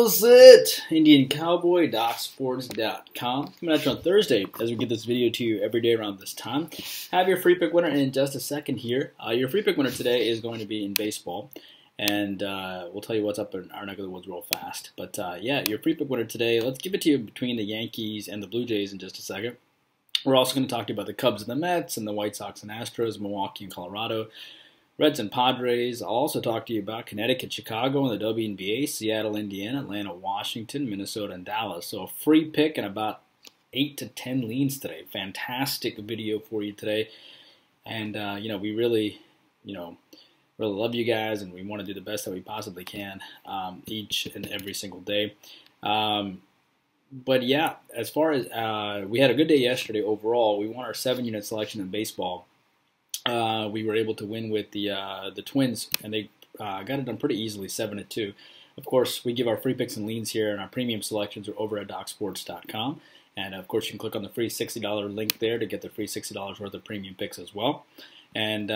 What's it? Indian Cowboy, DocSports.com. Coming at you on Thursday as we get this video to you every day around this time. Have your free pick winner in just a second here. Your free pick winner today is going to be in baseball. And we'll tell you what's up in our neck of the woods real fast. But yeah, your free pick winner today, let's give it to you between the Yankees and the Blue Jays in just a second. We're also going to talk to you about the Cubs and the Mets and the White Sox and Astros, Milwaukee and Colorado, Reds and Padres. I'll also talk to you about Connecticut, Chicago, and the WNBA, Seattle, Indiana, Atlanta, Washington, Minnesota, and Dallas. So a free pick and about 8 to 10 leans today. Fantastic video for you today. And, we really, really love you guys, and we want to do the best that we possibly can each and every single day. But yeah, as far as we had a good day yesterday overall. We won our 7-unit selection in baseball. We were able to win with the Twins, and they got it done pretty easily, 7-2. Of course, we give our free picks and leans here, and our premium selections are over at DocSports.com. And of course, you can click on the free $60 link there to get the free $60 worth of premium picks as well. And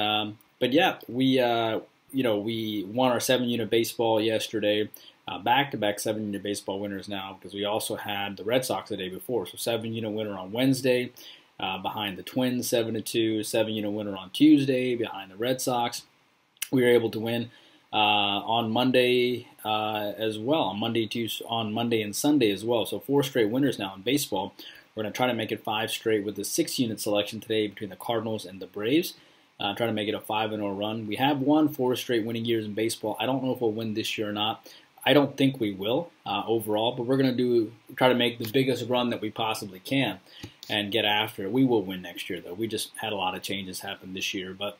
but yeah, we won our 7-unit baseball yesterday. Back-to-back 7-unit baseball winners now, because we also had the Red Sox the day before. So 7-unit winner on Wednesday. Behind the Twins, 7-2, 7-unit winner on Tuesday behind the Red Sox. We were able to win on Monday as well, on Monday and Sunday as well. So 4 straight winners now in baseball. We're going to try to make it 5 straight with the 6-unit selection today between the Cardinals and the Braves. Try to make it a 5-0 run. We have won 4 straight winning years in baseball. I don't know if we'll win this year or not. I don't think we will overall, but we're going to try to make the biggest run that we possibly can and get after it. We will win next year, though. We just had a lot of changes happen this year, but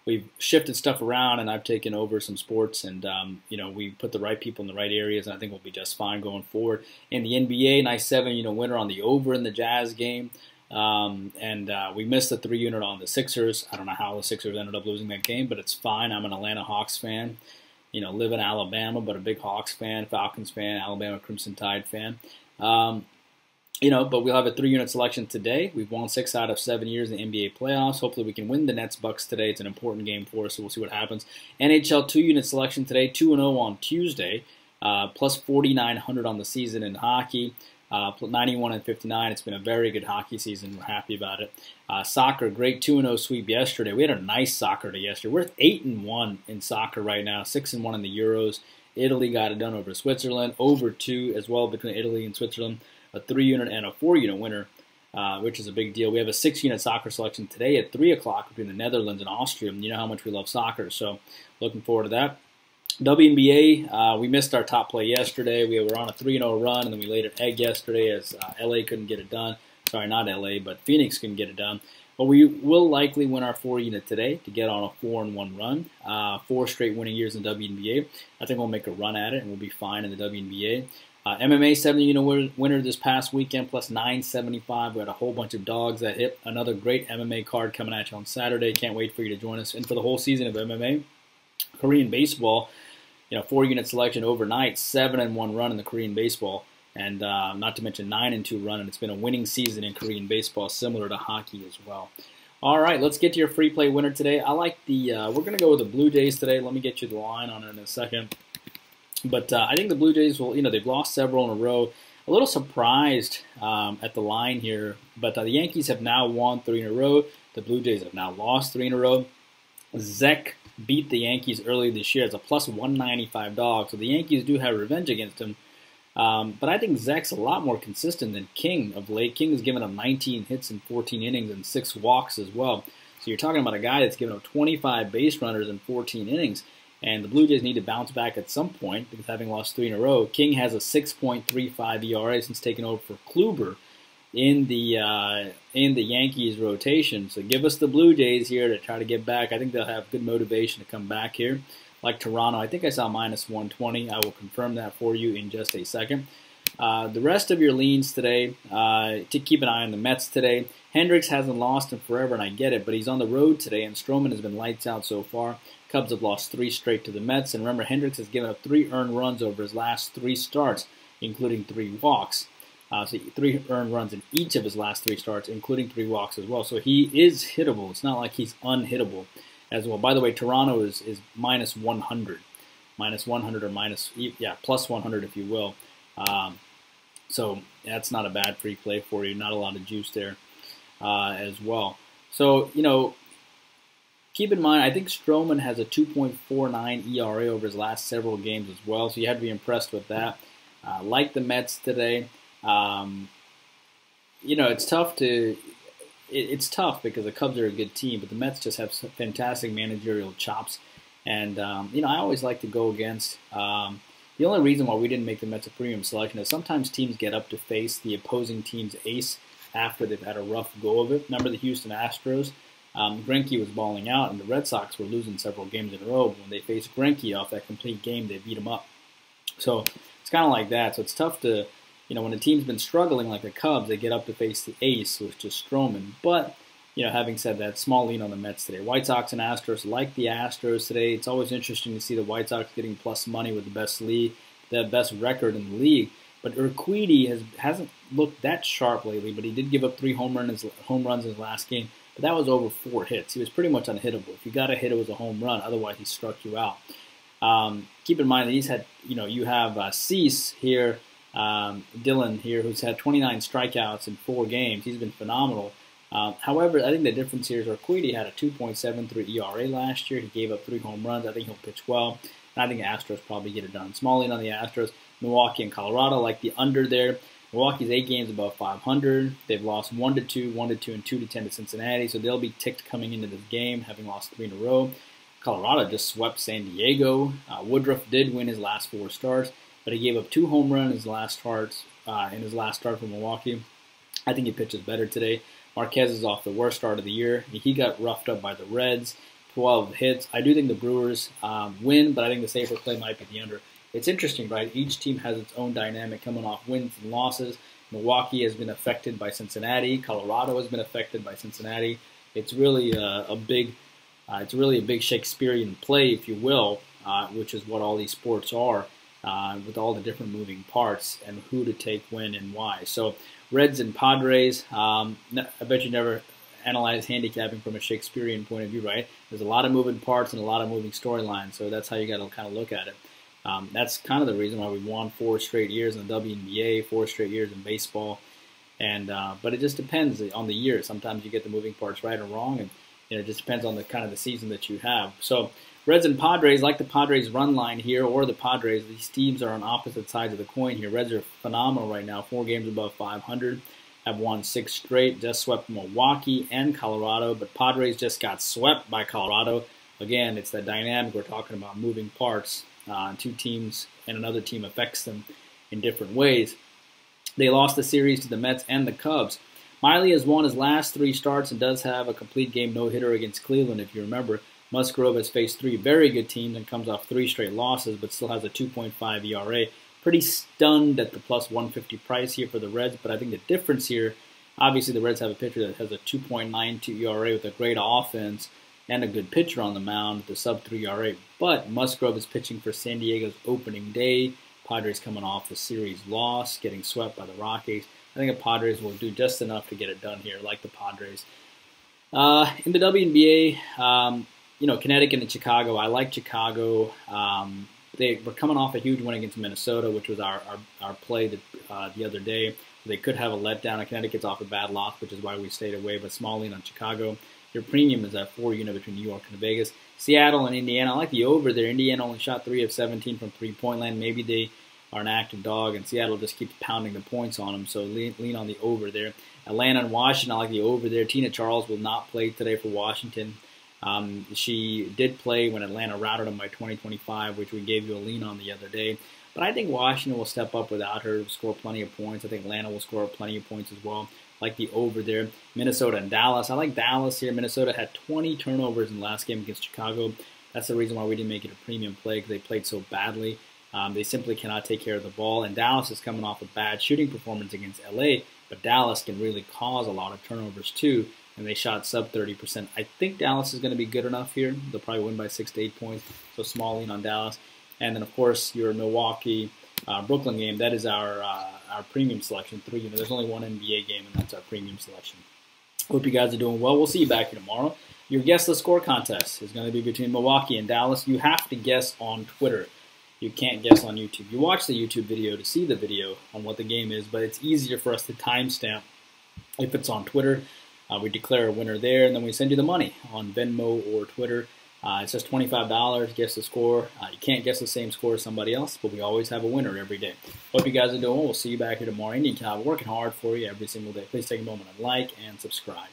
we've shifted stuff around, and I've taken over some sports, and we put the right people in the right areas, and I think we'll be just fine going forward. In the NBA, nice 7-unit winner on the over in the Jazz game, and we missed the 3-unit on the Sixers. I don't know how the Sixers ended up losing that game, but it's fine. I'm an Atlanta Hawks fan. Live in Alabama, but a big Hawks fan, Falcons fan, Alabama Crimson Tide fan. But we'll have a 3-unit selection today. We've won 6 out of 7 years in the NBA playoffs. Hopefully we can win the Nets-Bucks today. It's an important game for us, so we'll see what happens. NHL 2-unit selection today, 2-0 on Tuesday, plus 4,900 on the season in hockey. 91 and 59. It's been a very good hockey season. We're happy about it. Soccer, great 2-0 sweep yesterday. We had a nice soccer day yesterday. We're 8-1 in soccer right now, 6-1 in the Euros. Italy got it done over Switzerland, over 2 as well between Italy and Switzerland. A 3-unit and a 4-unit winner, which is a big deal. We have a 6-unit soccer selection today at 3 o'clock between the Netherlands and Austria. You know how much we love soccer, so looking forward to that. WNBA, we missed our top play yesterday. We were on a 3-0 run, and then we laid an egg yesterday as LA couldn't get it done. Sorry, not LA, but Phoenix couldn't get it done. But we will likely win our 4-unit today to get on a 4-1 run. 4 straight winning years in WNBA. I think we'll make a run at it, and we'll be fine in the WNBA. MMA 7-unit winner this past weekend, plus 975. We had a whole bunch of dogs that hit. Another great MMA card coming at you on Saturday. Can't wait for you to join us. And for the whole season of MMA, Korean baseball, 4-unit selection overnight, 7-1 run in the Korean baseball, and not to mention 9-2 run, and it's been a winning season in Korean baseball, similar to hockey as well. All right, let's get to your free play winner today. I like the, we're going to go with the Blue Jays today. Let me get you the line on it in a second. But I think the Blue Jays will, they've lost several in a row. A little surprised at the line here, but the Yankees have now won 3 in a row. The Blue Jays have now lost 3 in a row. Zek beat the Yankees early this year as a plus 195 dog, so the Yankees do have revenge against him. But I think Zek's a lot more consistent than King of late. King has given up 19 hits in 14 innings and 6 walks as well. So you're talking about a guy that's given up 25 base runners in 14 innings. And the Blue Jays need to bounce back at some point because having lost 3 in a row, King has a 6.35 ERA since taking over for Kluber in the Yankees rotation. So give us the Blue Jays here to try to get back. I think they'll have good motivation to come back here. Like Toronto, I think I saw minus 120. I will confirm that for you in just a second. The rest of your leans today, to keep an eye on the Mets today. Hendricks hasn't lost in forever, and I get it, but he's on the road today, and Stroman has been lights out so far. Cubs have lost 3 straight to the Mets, and remember, Hendricks has given up 3 earned runs over his last 3 starts, including 3 walks. So 3 earned runs in each of his last 3 starts, including 3 walks as well. So he is hittable. It's not like he's unhittable as well. By the way, Toronto is minus 100. minus 100 or plus 100 if you will. So that's not a bad free play for you. Not a lot of juice there as well. So, keep in mind, I think Stroman has a 2.49 ERA over his last several games as well, so you have to be impressed with that. Like the Mets today, it's tough because the Cubs are a good team, but the Mets just have fantastic managerial chops. And, I always like to go against. The only reason why we didn't make the Mets a premium selection is sometimes teams get up to face the opposing team's ace after they've had a rough go of it. Remember the Houston Astros? Greinke was balling out, and the Red Sox were losing several games in a row. But when they faced Greinke off that complete game, they beat him up. So it's kind of like that. So it's tough to, when a team's been struggling like the Cubs, they get up to face the ace, which is Stroman. But, having said that, small lean on the Mets today. White Sox and Astros, like the Astros today. It's always interesting to see the White Sox getting plus money with the best record in the league. But Urquidy hasn't looked that sharp lately, but he did give up 3 home runs in his last game. But that was over 4 hits. He was pretty much unhittable. If you got a hit, it was a home run. Otherwise, he struck you out. Keep in mind that he's had, you have Cease here, Dylan here, who's had 29 strikeouts in 4 games. He's been phenomenal. However, I think the difference here is Urquidy had a 2.73 ERA last year. He gave up 3 home runs. I think he'll pitch well. And I think Astros probably get it done. Small lean on the Astros. Milwaukee and Colorado, like the under there. Milwaukee's 8 games above 500. They've lost 1-2, 1-2, and 2-10 to Cincinnati. So they'll be ticked coming into this game, having lost 3 in a row. Colorado just swept San Diego. Woodruff did win his last 4 starts, but he gave up 2 home runs in his last start for Milwaukee. I think he pitches better today. Marquez is off the worst start of the year. He got roughed up by the Reds, 12 hits. I do think the Brewers win, but I think the safer play might be the under. It's interesting, right? Each team has its own dynamic coming off wins and losses. Milwaukee has been affected by Cincinnati. Colorado has been affected by Cincinnati. It's really a big Shakespearean play, if you will, which is what all these sports are, with all the different moving parts and who to take when and why. So Reds and Padres, I bet you never analyze handicapping from a Shakespearean point of view, right? There's a lot of moving parts and a lot of moving storylines, so that's how you got to kind of look at it. That's kind of the reason why we won 4 straight years in the WNBA, 4 straight years in baseball, but it just depends on the year. Sometimes you get the moving parts right or wrong, and it just depends on the kind of the season that you have. So Reds and Padres, like the Padres run line here, or the Padres, these teams are on opposite sides of the coin here. Reds are phenomenal right now, 4 games above 500, have won 6 straight, just swept Milwaukee and Colorado, but Padres just got swept by Colorado. Again, it's that dynamic we're talking about, moving parts. 2 teams and another team affects them in different ways. They lost the series to the Mets and the Cubs. Miley has won his last 3 starts and does have a complete game no-hitter against Cleveland, if you remember. Musgrove has faced 3 very good teams and comes off 3 straight losses, but still has a 2.5 ERA. Pretty stunned at the plus 150 price here for the Reds, but I think the difference here, obviously the Reds have a pitcher that has a 2.92 ERA with a great offense and a good pitcher on the mound, the sub-3 ERA. But Musgrove is pitching for San Diego's opening day. Padres coming off the series loss, getting swept by the Rockies. I think the Padres will do just enough to get it done here, like the Padres. In the WNBA, Connecticut and Chicago. I like Chicago. They were coming off a huge win against Minnesota, which was our play the other day. They could have a letdown. Connecticut's off a bad loss, which is why we stayed away, but small lean on Chicago. Your premium is at 4 unit between New York and Vegas. Seattle and Indiana, I like the over there. Indiana only shot 3 of 17 from three-point land. Maybe they are an active dog, and Seattle just keeps pounding the points on them, so lean on the over there. Atlanta and Washington, I like the over there. Tina Charles will not play today for Washington. She did play when Atlanta routed them by 20-25, which we gave you a lean on the other day. But I think Washington will step up without her, score plenty of points. I think Atlanta will score plenty of points as well. Like the over there. Minnesota and Dallas. I like Dallas here. Minnesota had 20 turnovers in the last game against Chicago. That's the reason why we didn't make it a premium play, because they played so badly. They simply cannot take care of the ball. And Dallas is coming off a bad shooting performance against LA, but Dallas can really cause a lot of turnovers too, and they shot sub 30%. I think Dallas is going to be good enough here. They'll probably win by 6 to 8 points, so small lean on Dallas. And then, of course, your Milwaukee Brooklyn game, that is our premium selection. 3. There's only one NBA game, and that's our premium selection. Hope you guys are doing well. We'll see you back here tomorrow. Your Guess the Score contest is going to be between Milwaukee and Dallas. You have to guess on Twitter. You can't guess on YouTube. You watch the YouTube video to see the video on what the game is, but it's easier for us to timestamp if it's on Twitter. We declare a winner there, and then we send you the money on Venmo or Twitter. It's just $25. Guess the score. You can't guess the same score as somebody else, but we always have a winner every day. Hope you guys are doing well. We'll see you back here tomorrow. Indian Cow, working hard for you every single day. Please take a moment and like and subscribe.